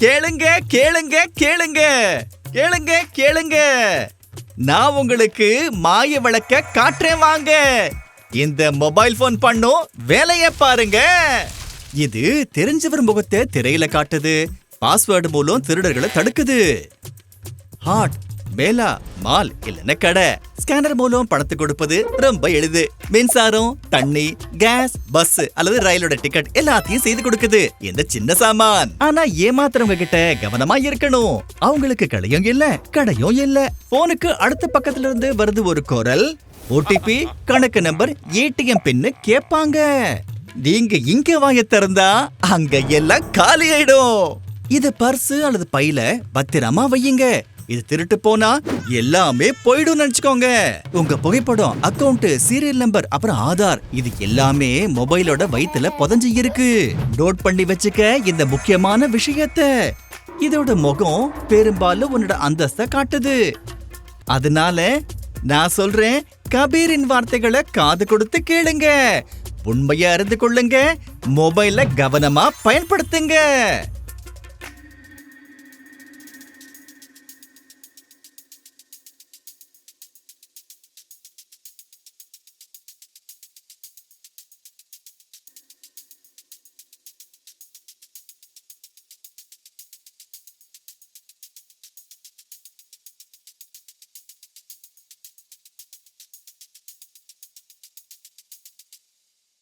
கேளுங்க கேளுங்க கேளுங்க கேளுங்க கேளுங்க, நான் உங்களுக்கு மாய விளக்க காட்டுறேன் வாங்க. இந்த மொபைல் போன் பண்ணும் வேலைய பாருங்க. இது தெரிஞ்சவர் முகத்தை திரையில காட்டுது, பாஸ்வேர்டு மூலம் திருடர்களை தடுக்குது. ஹாட் மேலா மால் இல்லைன்னா கடை, ஸ்கேனர் மூலம் பணத்தை கொடுப்பது ரொம்ப எளிது. மின்சாரம், தண்ணி, கேஸ், பஸ் அல்லது ரயிலோட டிக்கெட் எல்லாத்தையும் செய்து கொடுக்குது இந்த சின்ன சாமான். ஆனா ஏமாத்துறவங்க கிட்ட கவனமா இருக்கணும். அவங்களுக்கு கடையும் இல்ல கடையும் இல்ல. போனுக்கு அடுத்த பக்கத்துல இருந்து வருது ஒரு குரல். ஓடிபி, கணக்கு நம்பர், ஏடிஎம் பின்னு கேட்பாங்க. நீங்க இங்க வாய திறந்தா அங்க எல்லாம் காலி ஆயிடும். இது பர்ஸ் அல்லது பையில பத்திரமா வையுங்க. இது திருட்டு போனா எல்லாமே போயிடும் நினைச்சுக்கோங்க. உங்க புகைப்படம், அக்கவுண்ட், சீரியல் நம்பர், அப்புறம் ஆதார், இது எல்லாமே மொபைலோட வயித்துல புதஞ்சு இருக்கு. நோட் பண்ணி வச்சுக்க இந்த முக்கியமான விஷயத்த. இதோட முகம் பெரும்பாலும் உன்னோட அந்தஸ்தை காட்டுது. அதனால நான் சொல்றேன், கபீரின் வார்த்தைகளை காது கொடுத்து கேளுங்க. உண்மையா அறிந்து கொள்ளுங்க. மொபைல கவனமா பயன்படுத்துங்க.